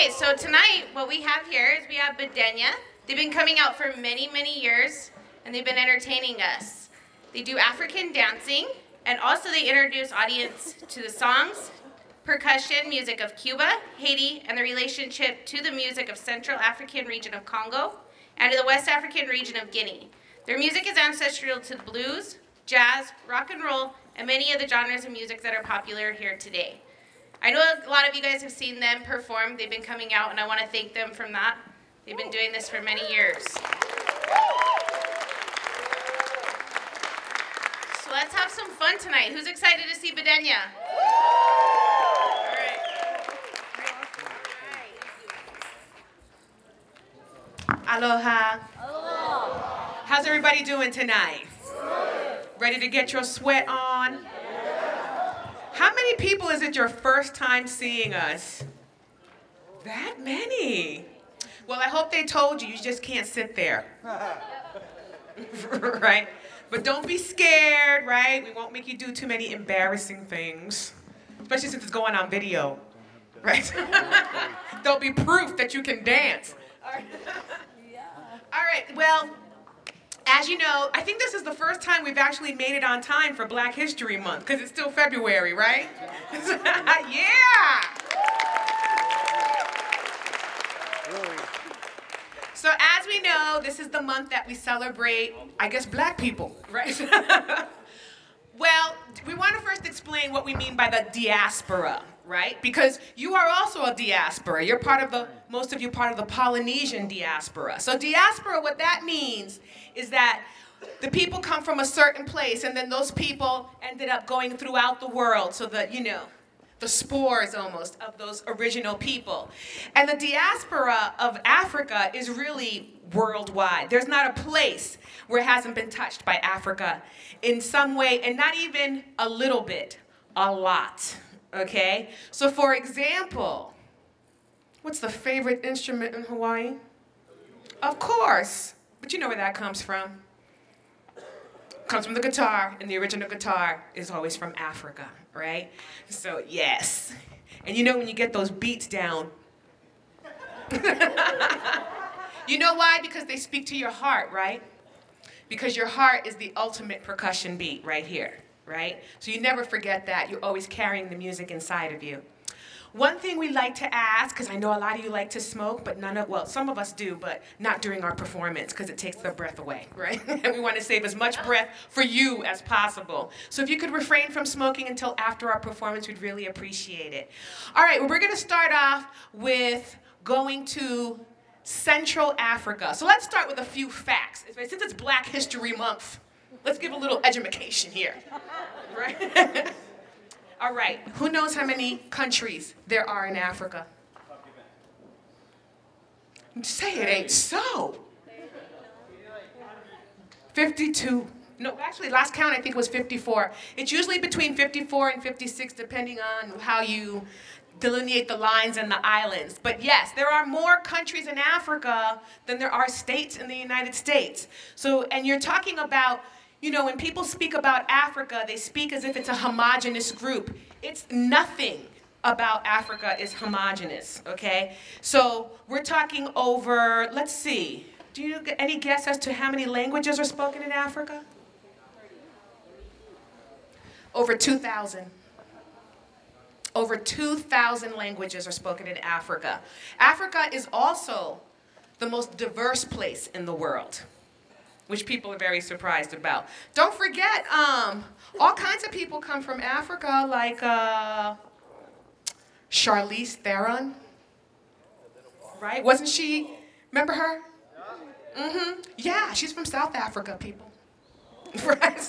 Okay, so tonight what we have here is we have Badenyaa. They've been coming out for many, many years, and they've been entertaining us. They do African dancing, and also they introduce audience to the songs, percussion, music of Cuba, Haiti, and the relationship to the music of Central African region of Congo, and to the West African region of Guinea. Their music is ancestral to the blues, jazz, rock and roll, and many of the genres of music that are popular here today. I know a lot of you guys have seen them perform. They've been coming out, and I want to thank them from that. They've been doing this for many years. So let's have some fun tonight. Who's excited to see Badenyaa? All right. Aloha. Aloha. How's everybody doing tonight? Ready to get your sweat on? How many people is it your first time seeing us? That many. Well, I hope they told you. You just can't sit there. Right? But don't be scared, right? We won't make you do too many embarrassing things, especially since it's going on video, right? There'll be proof that you can dance. All right. All right, well, as you know, I think this is the first time we've actually made it on time for Black History Month, because it's still February, right? Yeah! So as we know, this is the month that we celebrate, I guess, Black people, right? Well, we want to first explain what we mean by the diaspora, right? Because you are also a diaspora. You're part of the, most of you part of the Polynesian diaspora. So diaspora, what that means is that the people come from a certain place, and then those people ended up going throughout the world, so that, you know, the spores almost of those original people. And the diaspora of Africa is really worldwide. There's not a place where it hasn't been touched by Africa in some way, and not even a little bit, a lot, okay? So for example, what's the favorite instrument in Hawaii? Of course, but you know where that comes from. Comes from the guitar, and the original guitar is always from Africa, right? So yes, and you know when you get those beats down, you know why? Because they speak to your heart, right? Because your heart is the ultimate percussion beat right here, right? So you never forget that. You're always carrying the music inside of you. One thing we like to ask, because I know a lot of you like to smoke, but none of, well, some of us do, but not during our performance, because it takes the breath away, right? And we want to save as much breath for you as possible. So if you could refrain from smoking until after our performance, we'd really appreciate it. All right, well, we're going to start off with going to Central Africa. So let's start with a few facts. Since it's Black History Month, let's give a little education here, right? All right, who knows how many countries there are in Africa? Say it ain't so. 52. No, actually, last count I think was 54. It's usually between 54 and 56, depending on how you delineate the lines and the islands. But yes, there are more countries in Africa than there are states in the United States. So, and you're talking about, you know, when people speak about Africa, they speak as if it's a homogeneous group. It's nothing about Africa is homogeneous, okay? So we're talking over, let's see, do you get any guess as to how many languages are spoken in Africa? Over 2,000. Over 2,000 languages are spoken in Africa. Africa is also the most diverse place in the world, which people are very surprised about. Don't forget, all kinds of people come from Africa, like Charlize Theron, right? Wasn't she, remember her? Mm-hmm. Yeah, she's from South Africa, people. Right,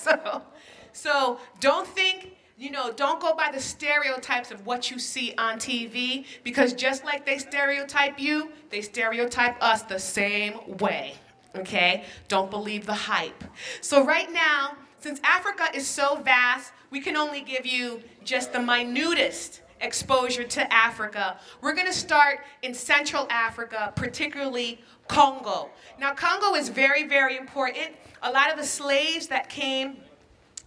so don't think, you know, don't go by the stereotypes of what you see on TV, because just like they stereotype you, they stereotype us the same way. Okay? Don't believe the hype. So right now, since Africa is so vast, we can only give you just the minutest exposure to Africa. We're going to start in Central Africa, particularly Congo. Now, Congo is very, very important. A lot of the slaves that came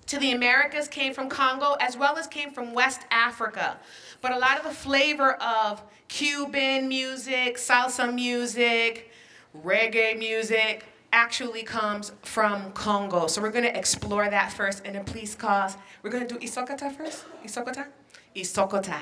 to the Americas came from Congo, as well as came from West Africa. but a lot of the flavor of Cuban music, salsa music, reggae music actually comes from Congo. So we're going to explore that first, and then please cause, we're going to do Isokota first. Isokota? Isokota.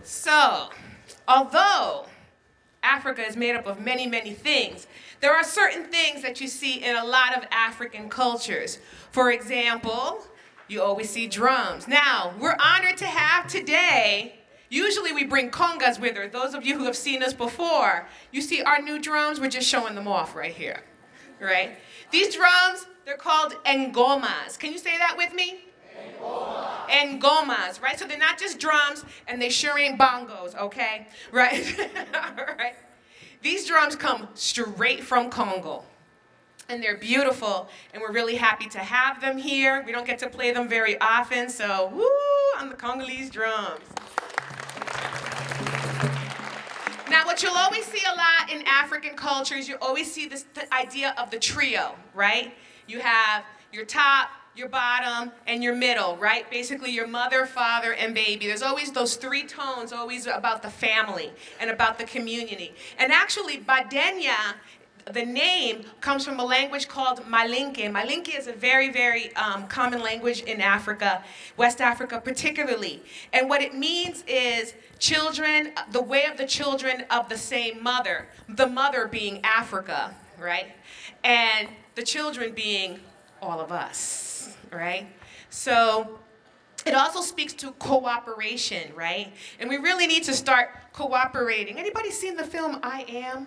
So, although Africa is made up of many, many things, there are certain things that you see in a lot of African cultures. For example, you always see drums. Now, we're honored to have today, usually we bring congas with her. Those of you who have seen us before, you see our new drums, we're just showing them off right here, right? These drums, they're called engomas. Can you say that with me? Engomas, right? So they're not just drums, and they sure ain't bongos, okay? Right? Right? These drums come straight from Congo, and they're beautiful, and we're really happy to have them here. We don't get to play them very often, so woo on the Congolese drums. Now, what you'll always see a lot in African cultures, you always see this idea of the trio, right? You have your top, your bottom, and your middle, right? Basically your mother, father, and baby. There's always those three tones, always about the family and about the community. And actually, Badenyaa, the name, comes from a language called Malinke. Malinke is a very, very common language in Africa, West Africa particularly. And what it means is children, the way of the children of the same mother, the mother being Africa, right? And the children being all of us. Right? So It also speaks to cooperation, right? And we really need to start cooperating. Anybody seen the film I Am?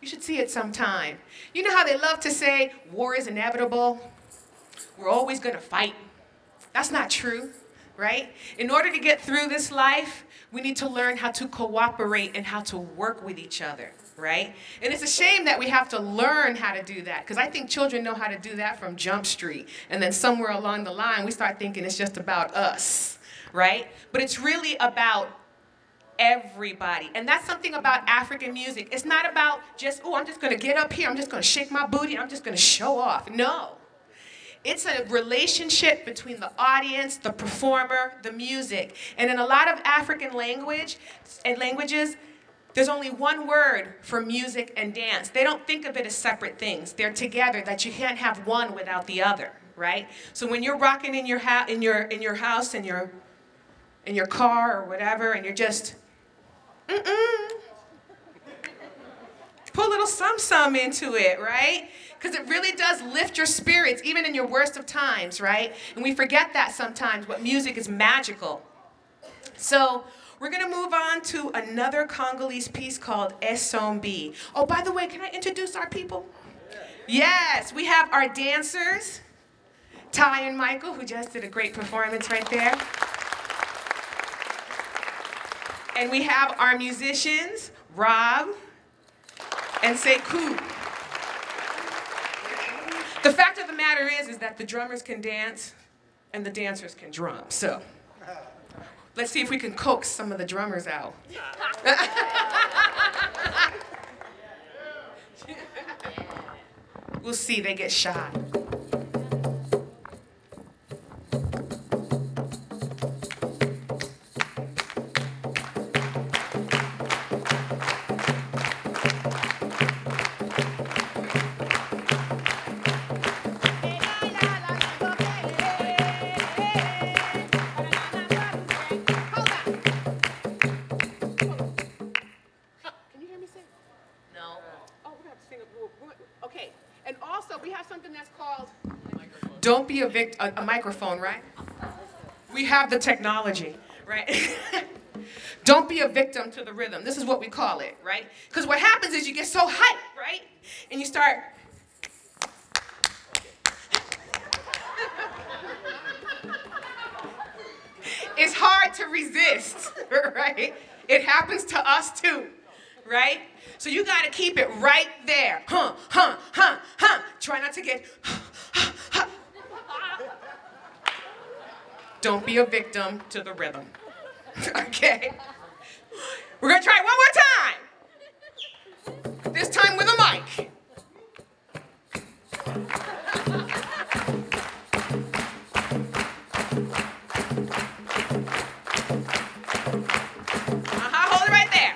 You should see it sometime. You know how they love to say, war is inevitable? We're always gonna fight. That's not true, right? In order to get through this life, we need to learn how to cooperate and how to work with each other, right? And it's a shame that we have to learn how to do that, because I think children know how to do that from Jump Street. And then somewhere along the line, we start thinking it's just about us, right? But it's really about everybody. And that's something about African music. It's not about just, oh, I'm just going to get up here, I'm just going to shake my booty, I'm just going to show off. No. It's a relationship between the audience, the performer, the music. And in a lot of African languages, there's only one word for music and dance. They don't think of it as separate things. They're together, that you can't have one without the other, right? So when you're rocking in your house, in your car or whatever, and you're just put a little some into it, right? Because it really does lift your spirits, even in your worst of times, right? And we forget that sometimes, what music is magical. So we're going to move on to another Congolese piece called Esombi. Oh, by the way, can I introduce our people? Yes, we have our dancers, Ty and Michael, who just did a great performance right there. And we have our musicians, Rob and Sekou. The fact of the matter is that the drummers can dance and the dancers can drum. So let's see if we can coax some of the drummers out. We'll see, they get shy. Don't be a microphone, right? We have the technology, right? Don't be a victim to the rhythm. This is what we call it, right? Because what happens is you get so hyped, right? And you start. It's hard to resist, right? It happens to us too, right? So you got to keep it right there. Try not to get. Don't be a victim to the rhythm. Okay? We're going to try it one more time. This time with a mic. Hold it right there.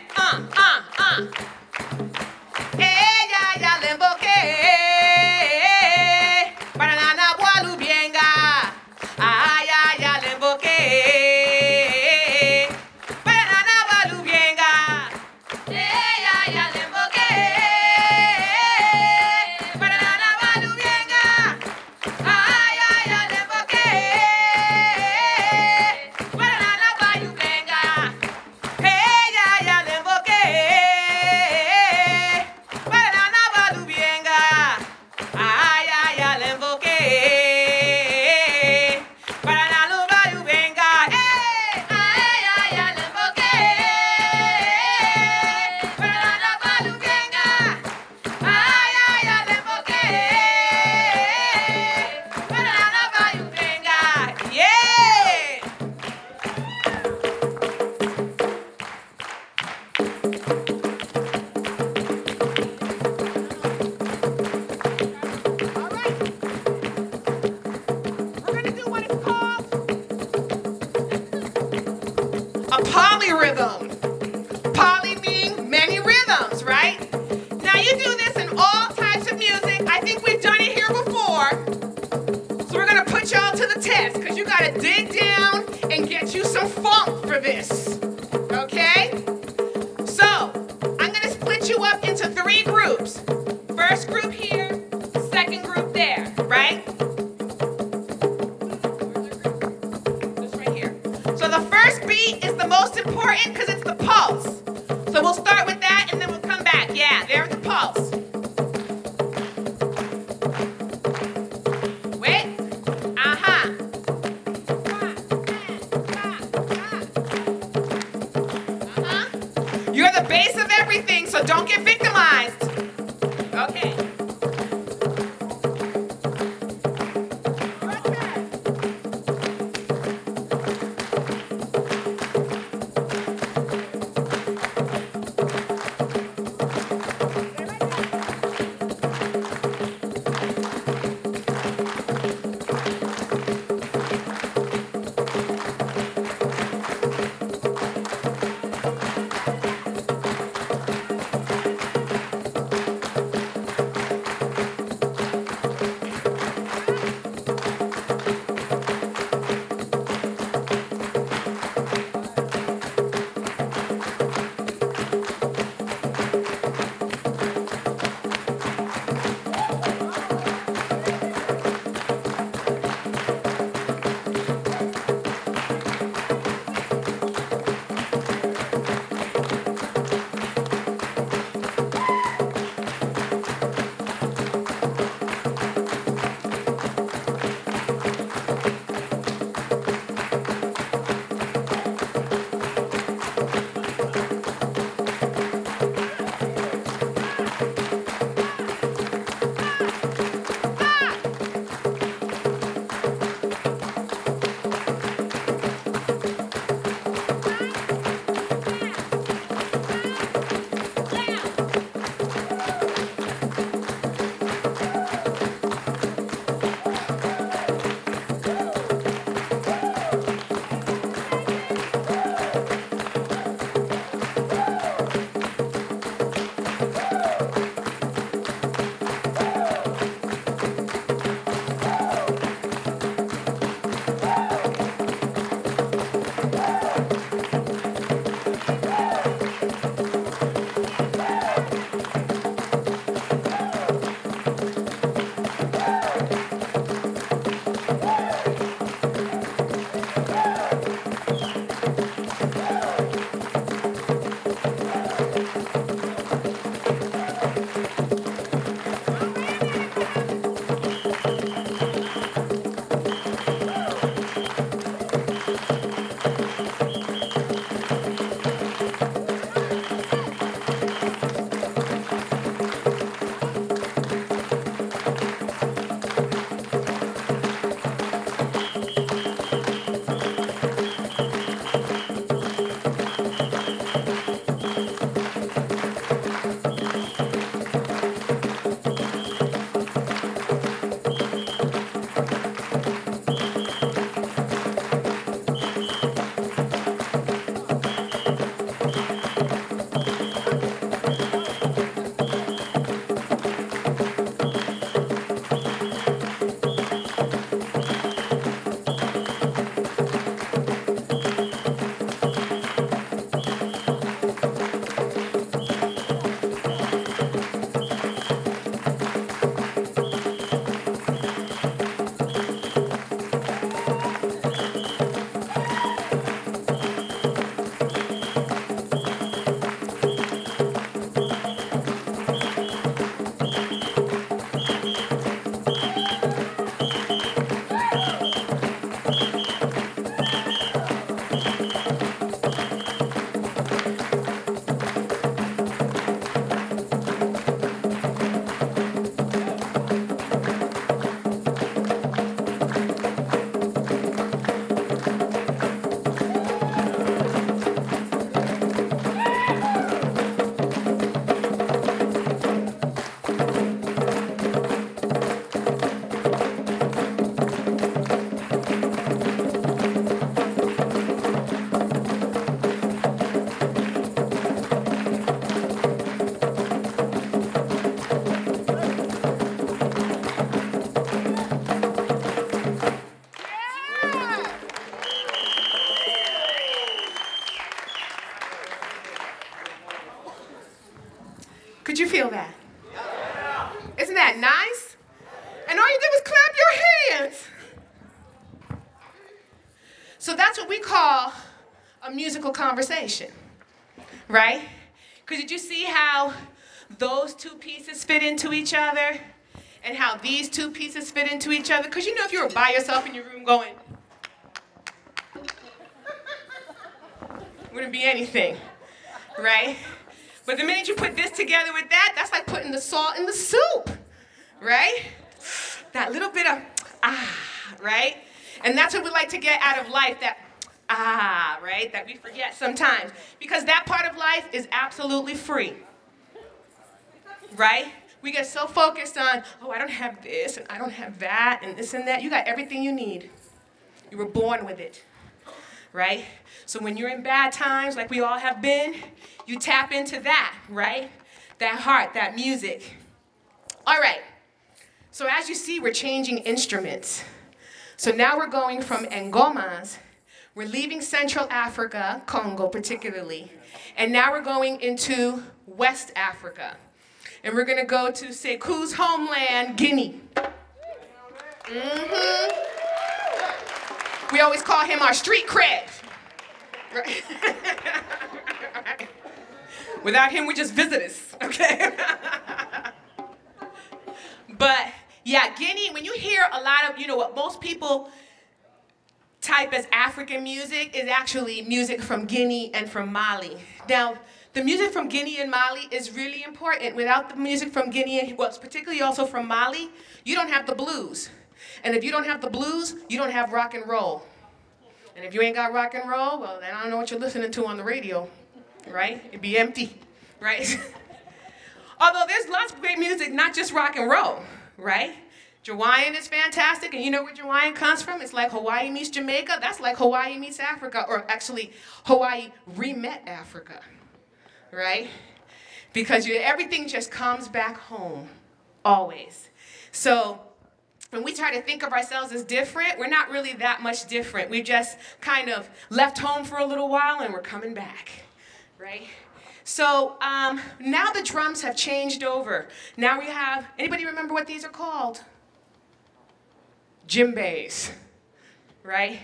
Ella ya le invoqué. Banana boilu bienga. Polyrhythm. Poly meaning many rhythms, right? Now you do this in all types of music. I think we've done it here before. So we're gonna put y'all to the test because you gotta dig down and get you some funk for this, okay? So I'm gonna split you up into 3 groups. First group here, second group there, right? most important because it's the pulse. So we'll start with that and then we'll come back. Yeah, there's the pulse. Wait. Uh-huh. You're the base of everything, so don't get victimized. Okay. Could you feel that? Isn't that nice? And all you did was clap your hands. So that's what we call a a musical conversation, right? Because did you see how those two pieces fit into each other and how these two pieces fit into each other? Because you know if you were by yourself in your room going, wouldn't be anything, right? But the minute you put this together with that, that's like putting the salt in the soup, right? That little bit of right? And that's what we like to get out of life, that right? That we forget sometimes. Because that part of life is absolutely free, right? We get so focused on, oh, I don't have this, and I don't have that, and this and that. You got everything you need. You were born with it, right? So when you're in bad times, like we all have been, you tap into that, right? That heart, that music. All right. So as you see, we're changing instruments. So now we're going from engomas. We're leaving Central Africa, Congo particularly, and now we're going into West Africa. And we're going to go to Sekou's homeland, Guinea. We always call him our street cred. Right? Without him, we're just visitors, okay? But yeah, Guinea, when you hear a lot of, you know, what most people type as African music is actually music from Guinea and from Mali. Now, the music from Guinea and Mali is really important. Without the music from Guinea, well, particularly also from Mali, you don't have the blues. And if you don't have the blues, you don't have rock and roll. And if you ain't got rock and roll, well, then I don't know what you're listening to on the radio, right? It'd be empty, right? Although there's lots of great music, not just rock and roll, right? Hawaiian is fantastic, and you know where Hawaiian comes from? It's like Hawaii meets Jamaica. That's like Hawaii meets Africa, or actually Hawaii re-met Africa, right? Because everything just comes back home, always. So when we try to think of ourselves as different, we're not really that much different. We just kind of left home for a little while, and we're coming back, right? So now the drums have changed over. Now we have, anybody remember what these are called? Djembes, right?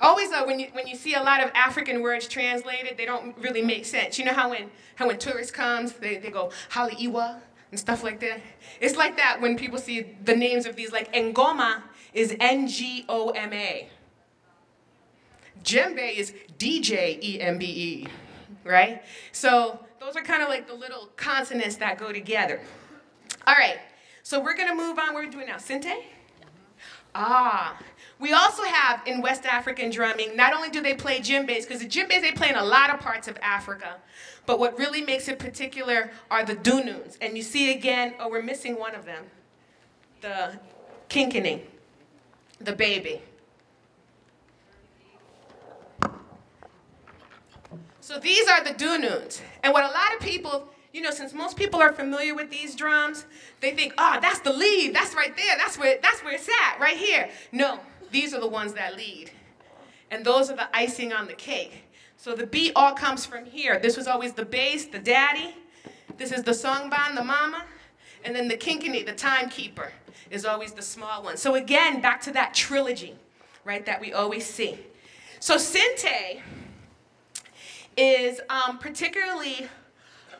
Always when you see a lot of African words translated, they don't really make sense. You know how when tourists come, they go Haliiwa and stuff like that? It's like that when people see the names of these, like Ngoma is Ngoma. Djembe is Djembe, right? So those are kind of like the little consonants that go together. All right, so we're gonna move on. What are we doing now, Sinte? We also have in West African drumming, not only do they play djembes, because the djembes they play in a lot of parts of Africa, but what really makes it particular are the dununs. And you see again, oh, we're missing one of them, the kinkini, the baby. So these are the dununs. And what a lot of people, you know, since most people are familiar with these drums, they think, oh, that's the lead, that's right there, that's where it's at, right here. No, these are the ones that lead. And those are the icing on the cake. So the beat all comes from here. This was always the bass, the daddy. This is the songban, the mama. And then the kinkini, the timekeeper, is always the small one. So again, back to that trilogy, right, that we always see. So Sinte is particularly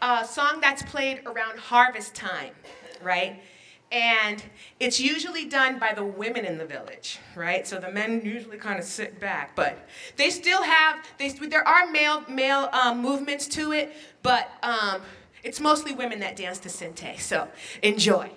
a song that's played around harvest time, right? And it's usually done by the women in the village, right? So the men usually kind of sit back, but they still have, there are male movements to it, but it's mostly women that dance to Sinte, so enjoy.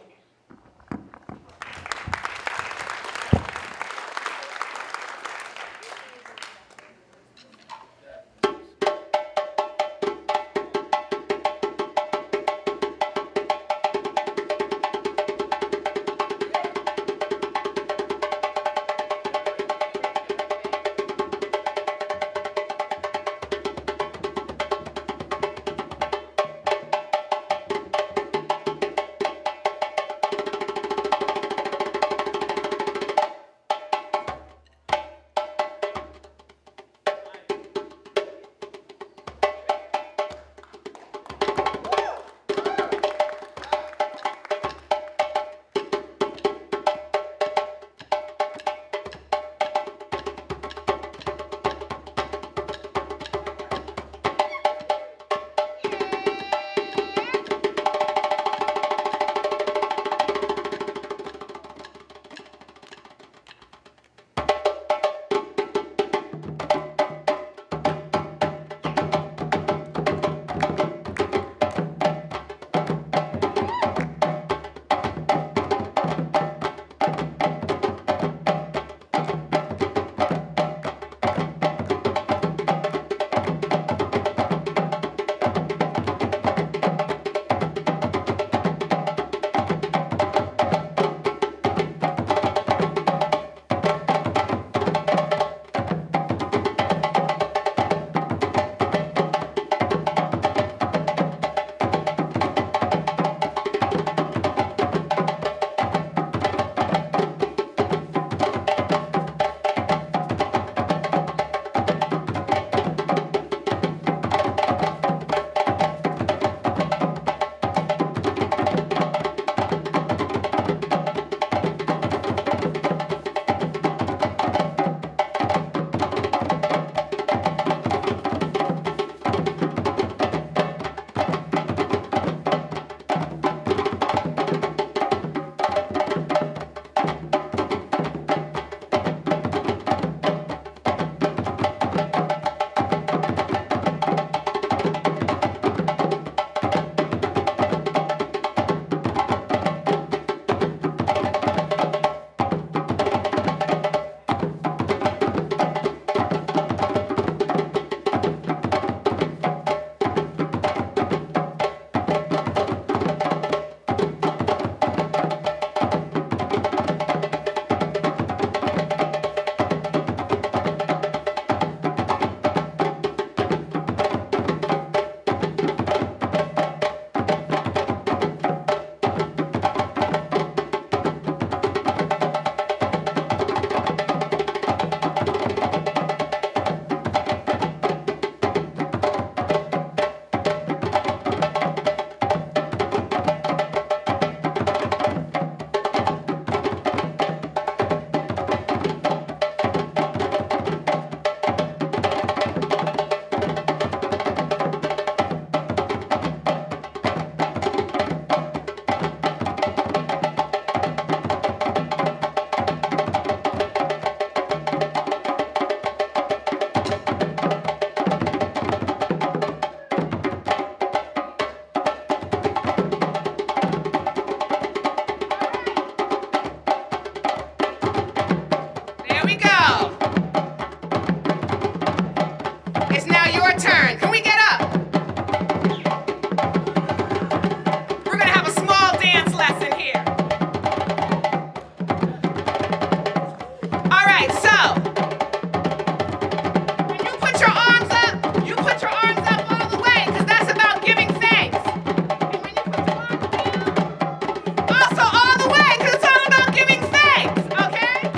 right, so when you put your arms up, you put your arms up all the way, because that's about giving thanks. And when you put your arms down, also all the way, because it's all about giving thanks, okay?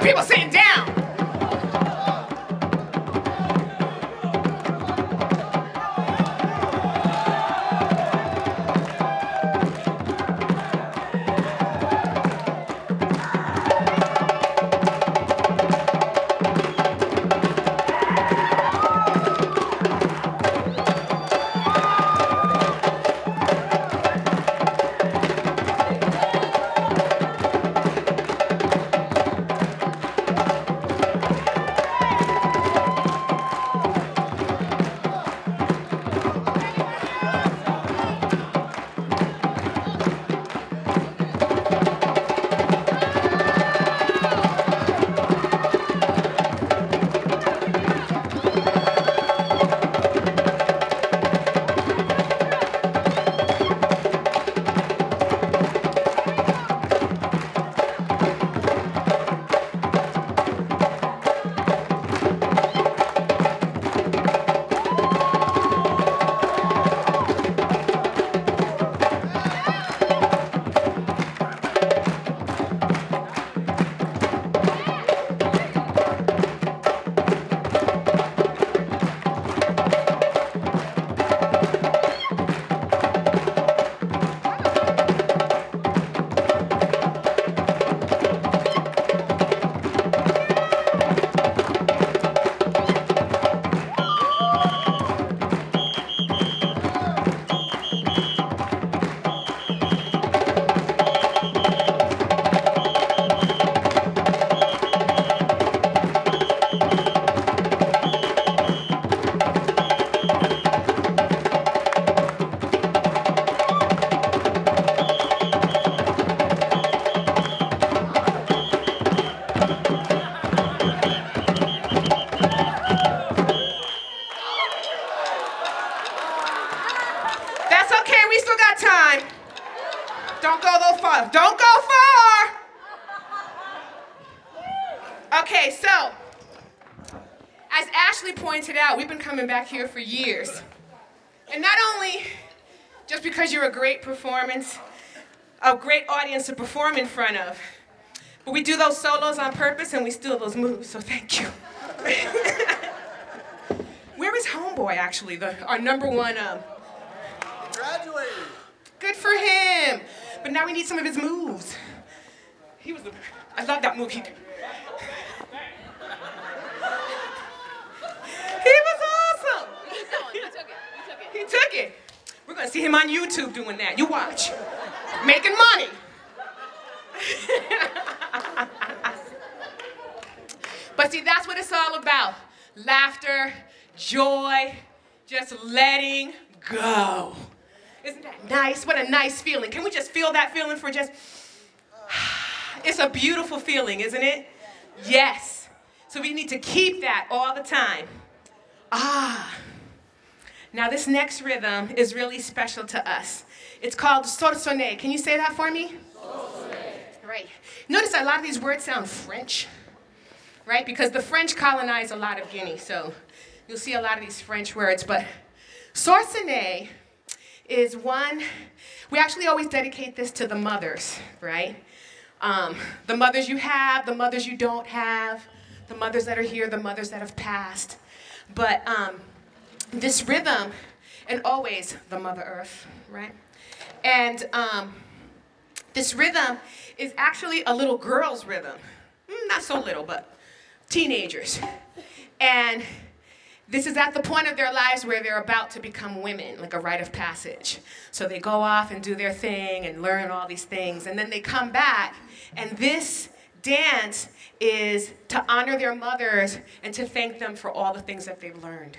people sitting down. Okay, so, as Ashley pointed out, we've been coming back here for years. And not only just because you're a great performance, a great audience to perform in front of, but we do those solos on purpose and we steal those moves, so thank you. Where is Homeboy, actually, our number one? Graduated. Good for him. But now we need some of his moves. I love that move he did. He was awesome. He took it. We're going to see him on YouTube doing that. You watch. Making money. But see, that's what it's all about. Laughter, joy, just letting go. Isn't that nice? What a nice feeling. Can we just feel that feeling for just... It's a beautiful feeling, isn't it? Yes. So we need to keep that all the time. Now this next rhythm is really special to us. It's called sorsonné. Can you say that for me? Sorsonné. Right. Notice a lot of these words sound French, right? Because the French colonized a lot of Guinea, so you'll see a lot of these French words. But sorsonné is one, we actually always dedicate this to the mothers, right? The mothers you have, the mothers you don't have, the mothers that are here, the mothers that have passed. But this rhythm, and always the Mother Earth, right? And this rhythm is actually a little girl's rhythm. Not so little, but teenagers. And this is at the point of their lives where they're about to become women, like a rite of passage. So they go off and do their thing and learn all these things, and then they come back, and this dance is to honor their mothers and to thank them for all the things that they've learned.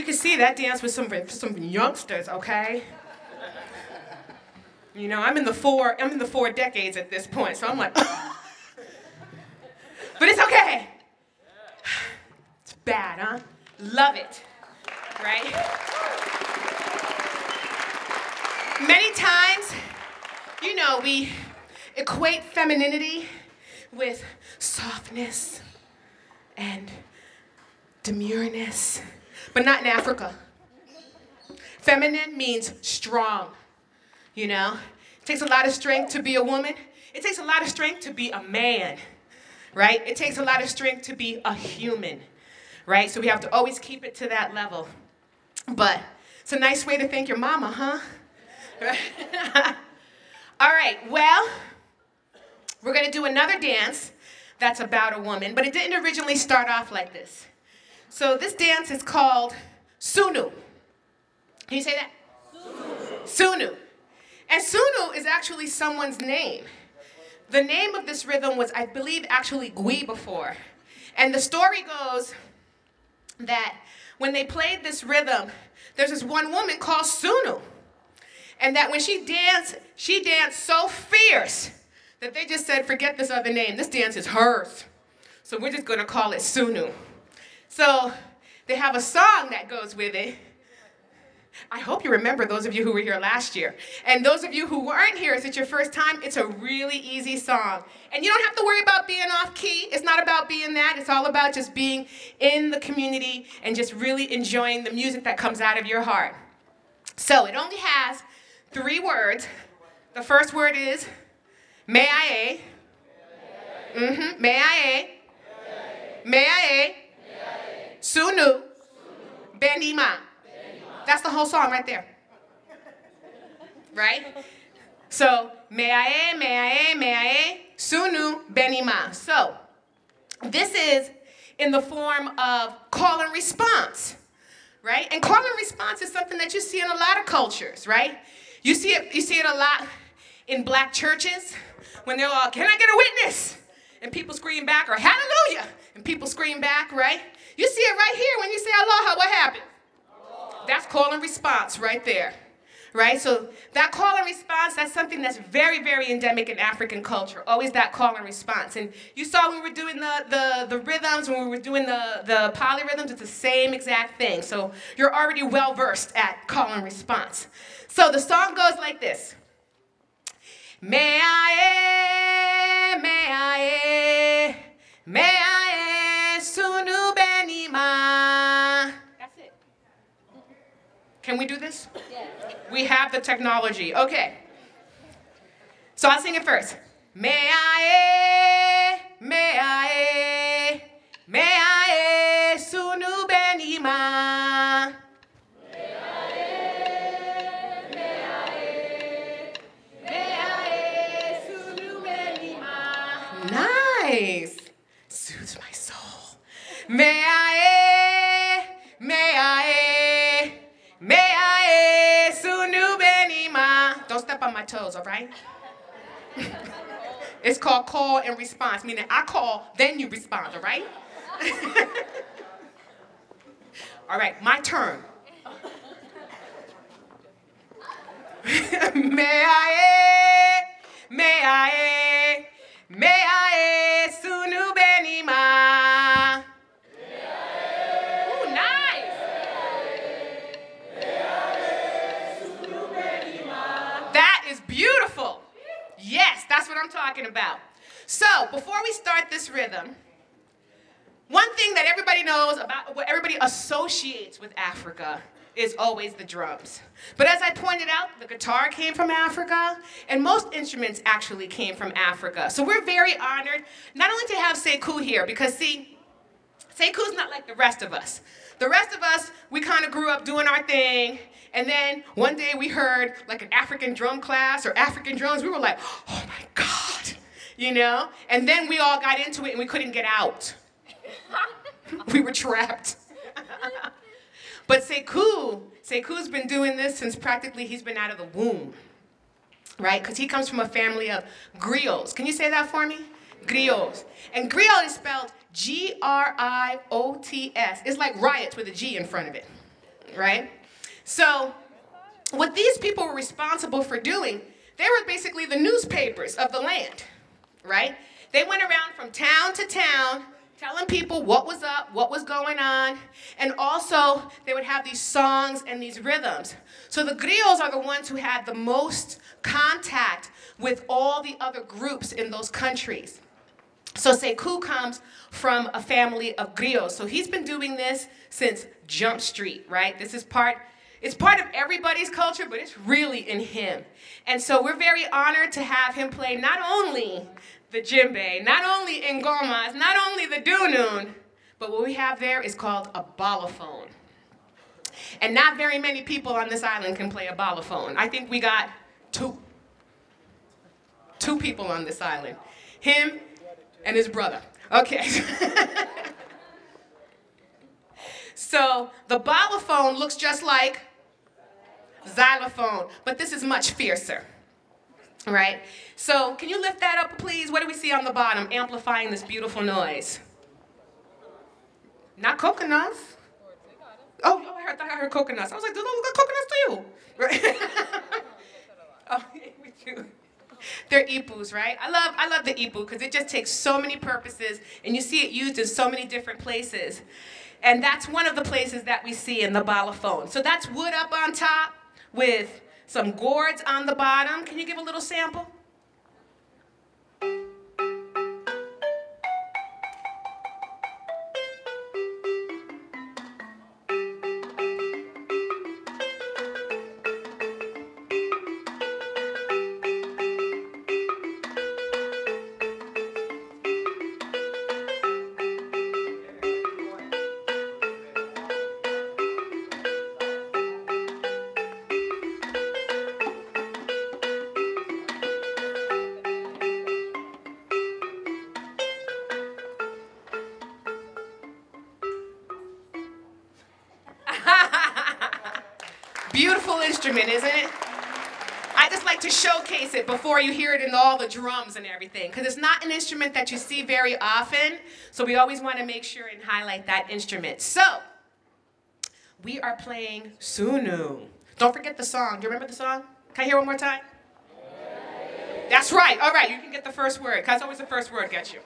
can see that dance with some youngsters, okay? You know, I'm in the four decades at this point, so I'm like, but it's okay. It's bad, huh? Love it, right? Many times, you know, we equate femininity with softness and demureness, but not in Africa. Feminine means strong, you know? It takes a lot of strength to be a woman. It takes a lot of strength to be a man, right? It takes a lot of strength to be a human, right? So we have to always keep it to that level. But it's a nice way to thank your mama, huh? All right, well, we're gonna do another dance that's about a woman, but it didn't originally start off like this. So this dance is called Sunu. Can you say that? Sunu. And Sunu is actually someone's name. The name of this rhythm was, I believe, actually Gui before. And the story goes that when they played this rhythm, there's this one woman called Sunu. And that when she danced so fierce that they just said, forget this other name. This dance is hers. So we're just going to call it Sunu. So they have a song that goes with it. I hope you remember, those of you who were here last year. And those of you who weren't here, if it's your first time, it's a really easy song. And you don't have to worry about being off key. It's not about being that. It's all about just being in the community and just really enjoying the music that comes out of your heart. So it only has 3 words. The first word is May-I-A. May-I-A. May-I-A. Sunu. Badenyaa. That's the whole song right there. Right? So, May-I-A, May-I-A, May-I-A, Sunu, Badenyaa. So, this is in the form of call and response. Right? And call and response is something that you see in a lot of cultures, right? You see it a lot in black churches when they're all, can I get a witness? And people scream back, or hallelujah, and people scream back, right? You see it right here when you say aloha, what happened? That's call and response right there, right? So that call and response, that's something that's very, very endemic in African culture, always that call and response. And you saw when we were doing the rhythms, when we were doing the polyrhythms, it's the same exact thing. So you're already well-versed at call and response. So the song goes like this. May-I-A, May-I-A, May-I-A, Sunu Badenyaa. That's it. Can we do this? Yeah. We have the technology. Okay. So I'll sing it first. May-I-A, May-I-A, May-I-A, Sunu Badenyaa. Nice. Soothes my soul. May-I-A, May-I-A, May-I-A, Sunu Badenyaa. Don't step on my toes, all right? It's called call and response, meaning I call, then you respond, all right? All right, my turn. May-I-A, May-I-A, May-I-A, Sunu Badenyaa. Ooh, nice. That is beautiful. Yes, that's what I'm talking about. So, before we start this rhythm, one thing that everybody knows about, what everybody associates with Africa is always the drums. But as I pointed out, the guitar came from Africa, and most instruments actually came from Africa. So we're very honored, not only to have Sekou here, because see, Sekou's not like the rest of us. The rest of us, we kind of grew up doing our thing, and then one day we heard like an African drum class or African drums. We were like, oh my God, you know? And then we all got into it and we couldn't get out. We were trapped. But Sekou's been doing this since practically he's been out of the womb, right? Because he comes from a family of griots. Can you say that for me? Griots. And griot is spelled G-R-I-O-T-S. It's like riots with a G in front of it, right? So what these people were responsible for doing, they were basically the newspapers of the land, right? They went around from town to town telling people what was up, what was going on, and also they would have these songs and these rhythms. So the griots are the ones who had the most contact with all the other groups in those countries. So Sekou comes from a family of griots. So he's been doing this since Jump Street, right? It's part of everybody's culture, but it's really in him. And so we're very honored to have him play not only the djembe, not only engomas, not only the dunun, but what we have there is called a balafon. And not very many people on this island can play a balafon. I think we got two people on this island. Him and his brother. Okay. So the balafon looks just like xylophone, but this is much fiercer, right? So can you lift that up, please? What do we see on the bottom, amplifying this beautiful noise? Not coconuts. Oh, I thought I heard coconuts. I was like, do those look like coconuts to you? Right? Oh, yeah, we do. They're ipus, right? I love the ipu because it just takes so many purposes, and you see it used in so many different places. And that's one of the places that we see in the balafon. So that's wood up on top with some gourds on the bottom. Can you give a little sample? Beautiful instrument, isn't it? I just like to showcase it before you hear it in all the drums and everything, because it's not an instrument that you see very often, so we always want to make sure and highlight that instrument. So, we are playing Sunu. Don't forget the song. Do you remember the song? Can I hear one more time? That's right. All right, you can get the first word, because always the first word gets you.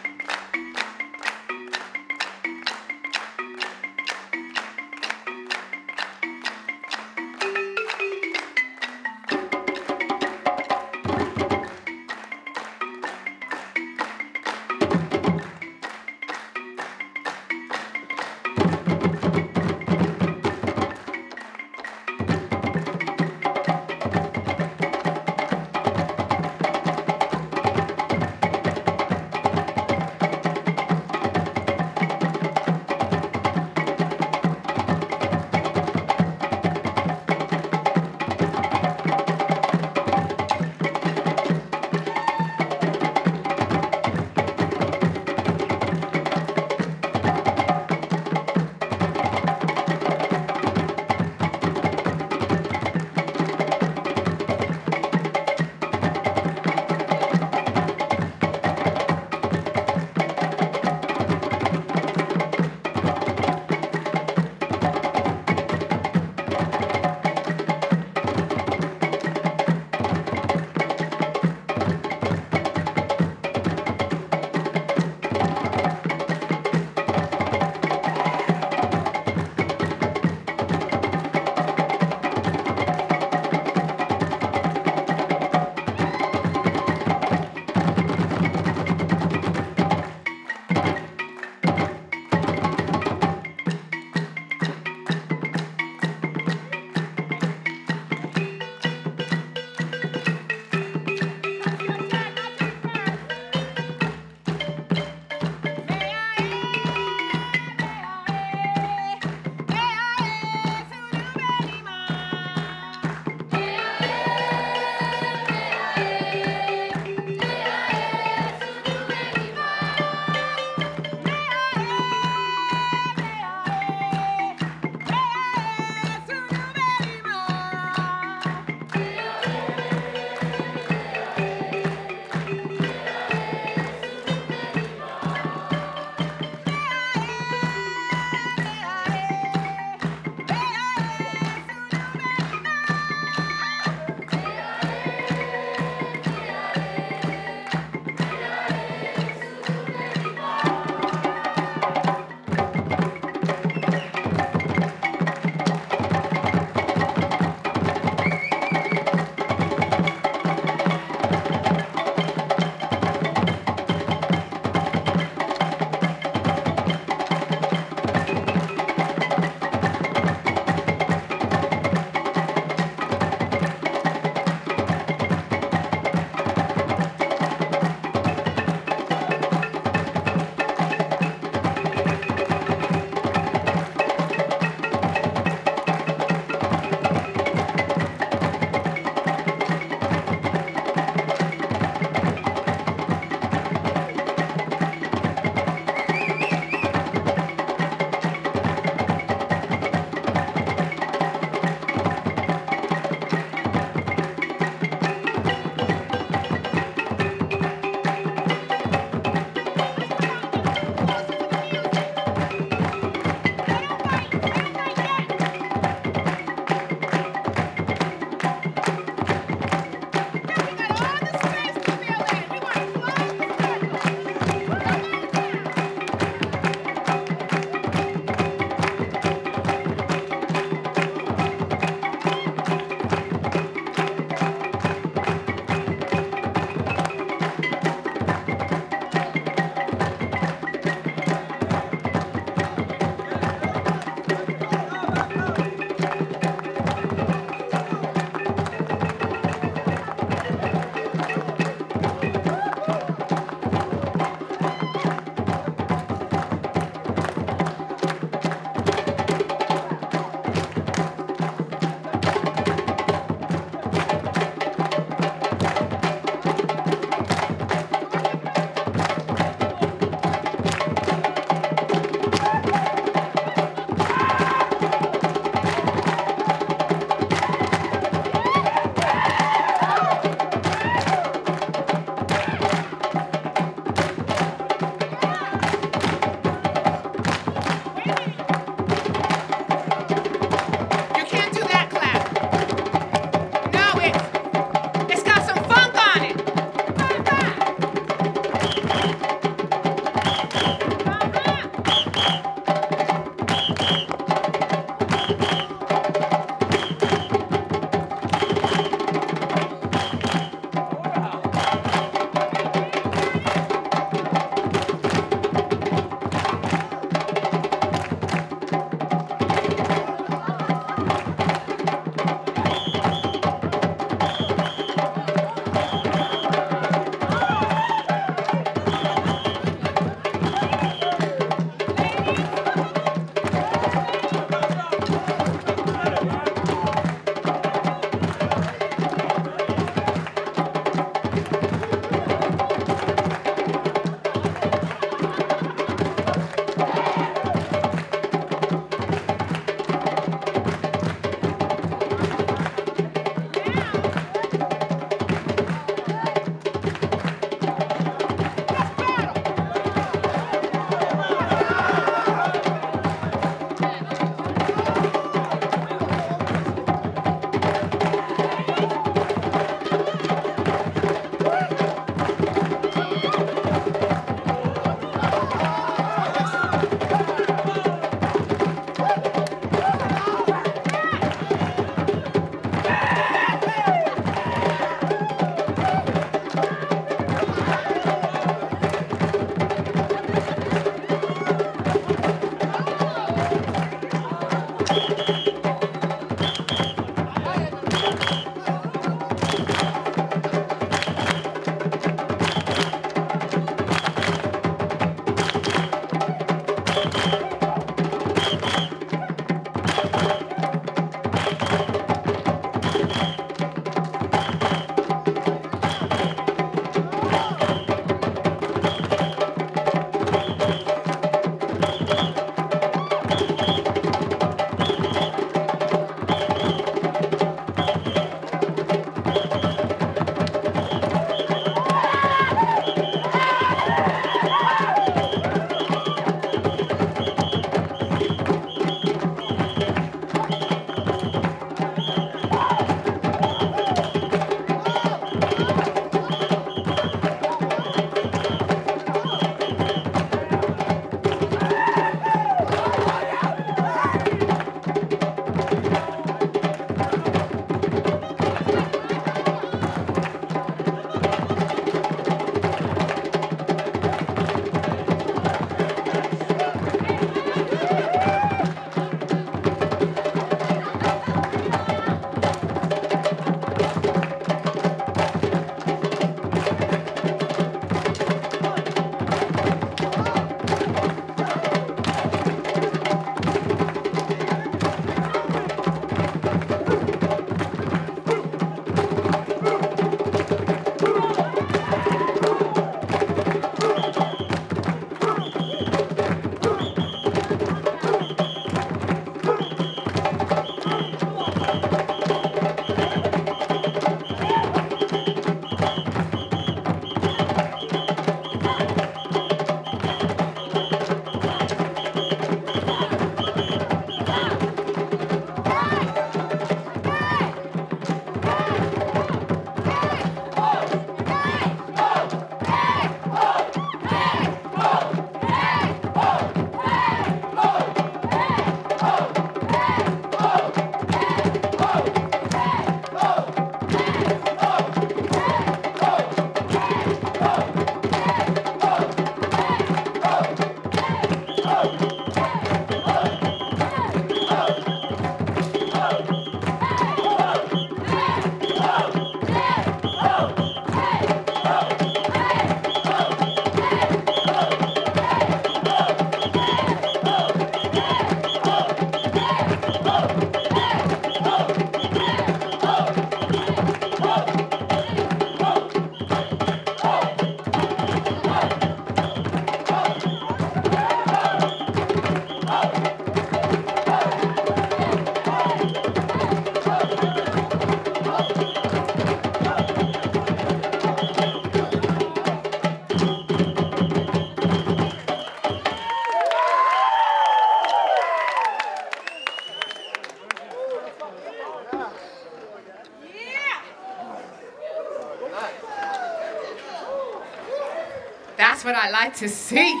That's what I like to see.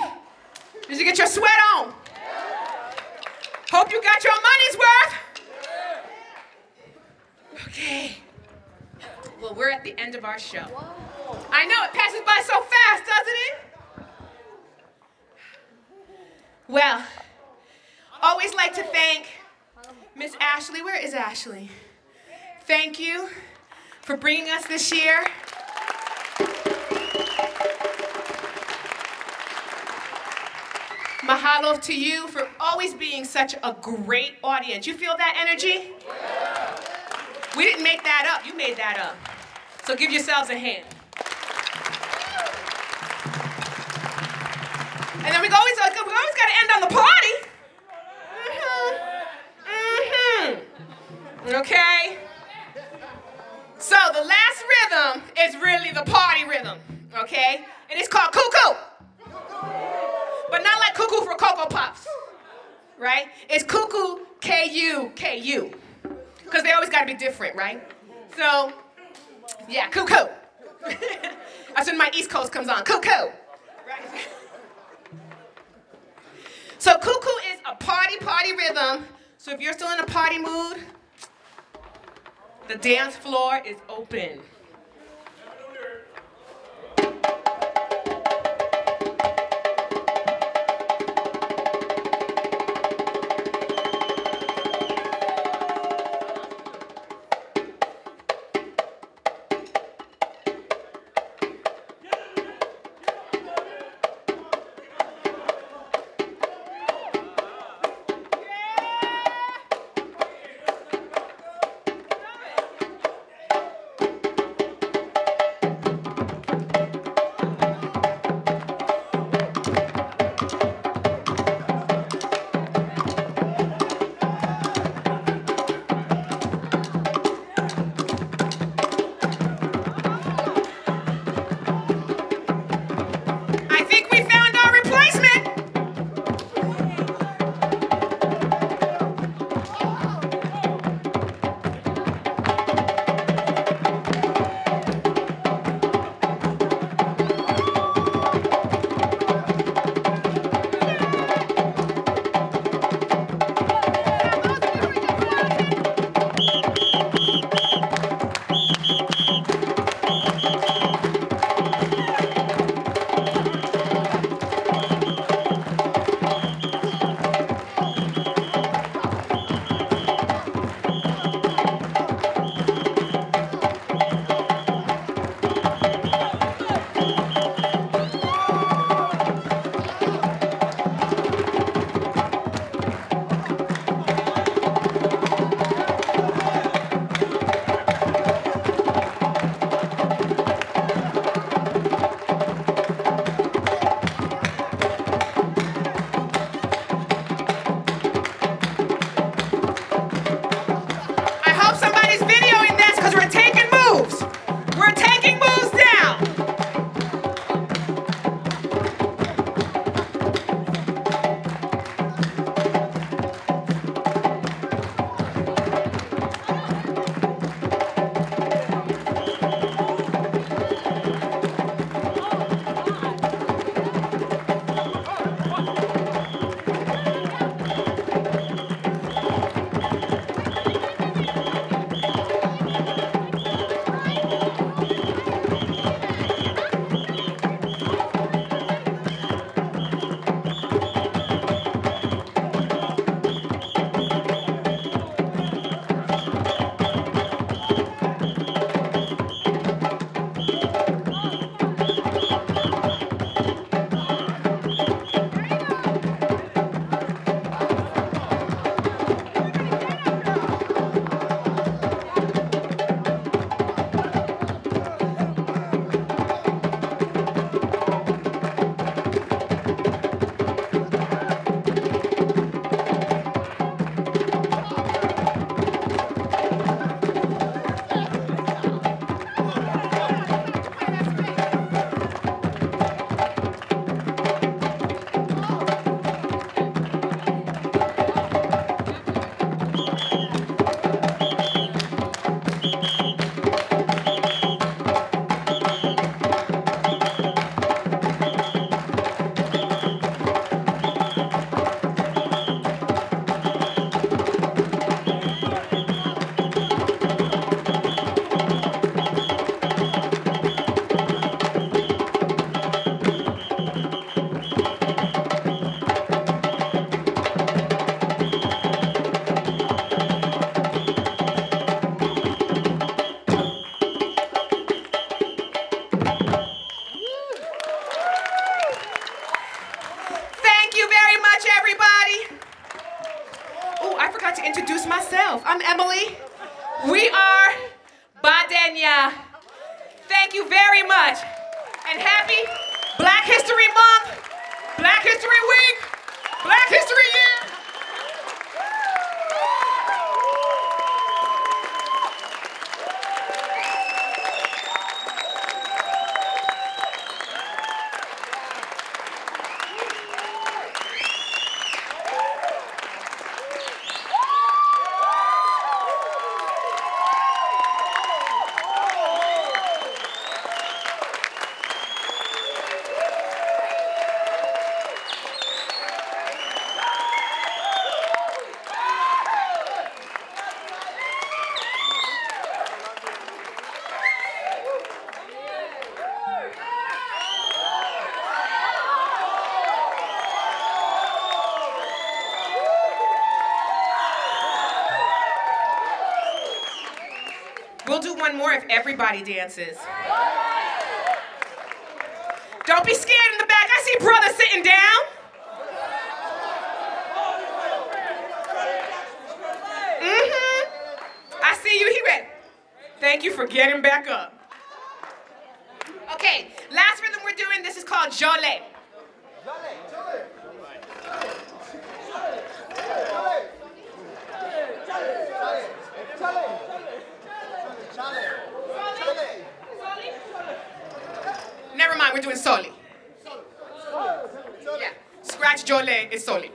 Did you get your sweat on? Hope you got your money's worth. Okay. Well, we're at the end of our show. I know it passes by so fast, doesn't it? Well, always like to thank Miss Ashley. Where is Ashley? Thank you for bringing us this year. Mahalo to you for always being such a great audience. You feel that energy? Yeah. We didn't make that up. You made that up. So give yourselves a hand. And then we always got to end on the party. Okay? So the last rhythm is really the party rhythm, okay? And it's called cuckoo. But not like cuckoo for Cocoa Puffs, right? It's cuckoo, K-U, because they always got to be different, right? So, yeah, cuckoo. That's when my East Coast comes on, cuckoo. Right? So cuckoo is a party rhythm. So if you're still in a party mood, the dance floor is open. I'm Emily. We are Badenyaa. Thank you very much. And happy Black History Month, Black History Week, Black History Year. We'll do one more if everybody dances. Don't be scared in the back. I see brothers sitting down. I see you here. Thank you for getting back up. Okay, last rhythm we're doing, this is called Jolé. Never mind, we're doing soli. Yeah, scratch Jolé is soli.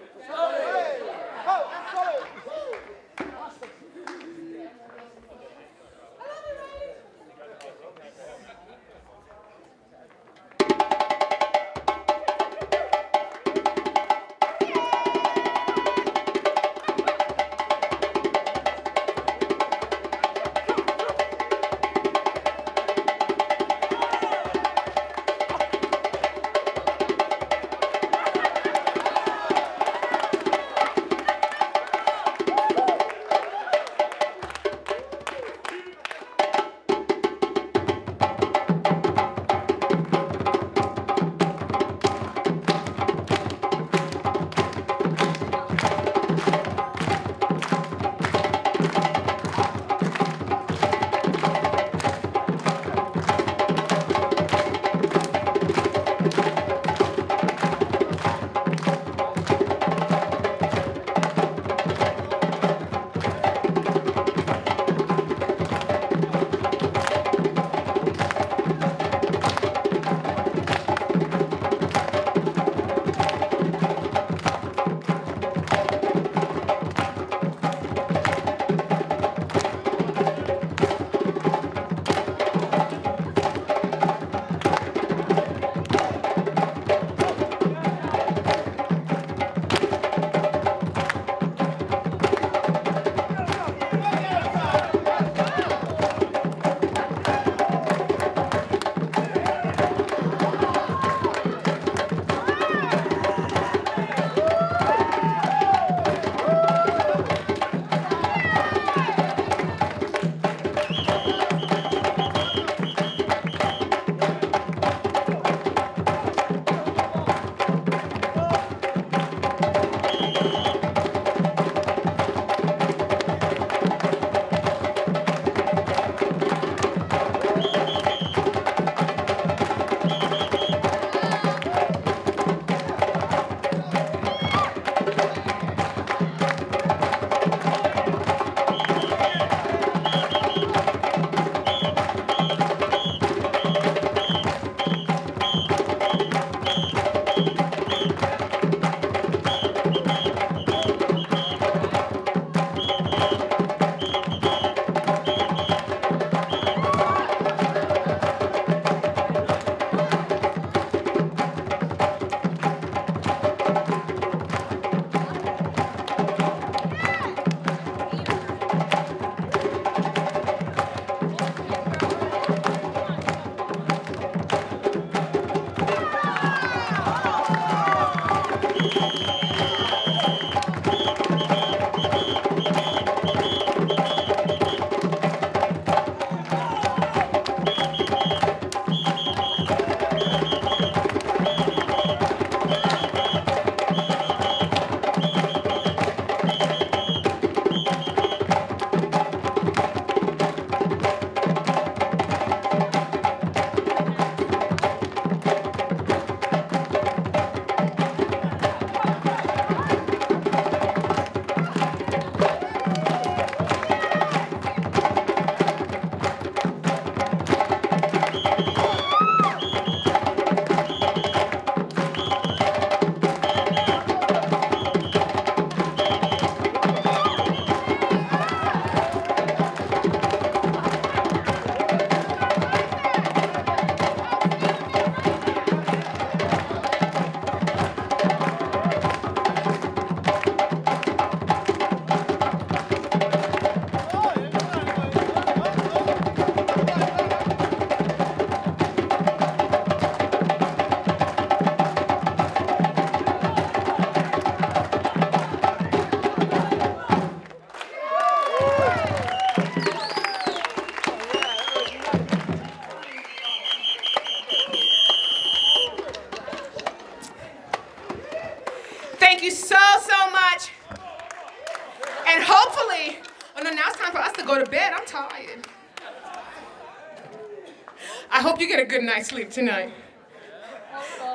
hope you get a good night's sleep tonight.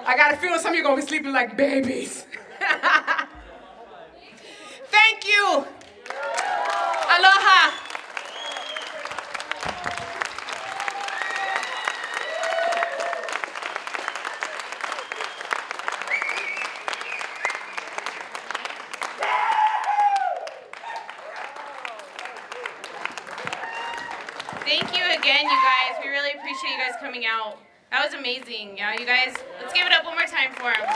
I got a feeling some of you are going to be sleeping like babies. Thank you. Aloha. Thank you again, you guys. We really appreciate you guys coming out. That was amazing. Yeah, you guys, let's give it up one more time for them.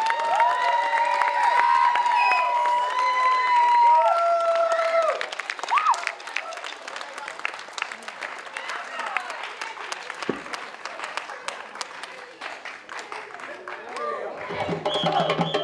Come on.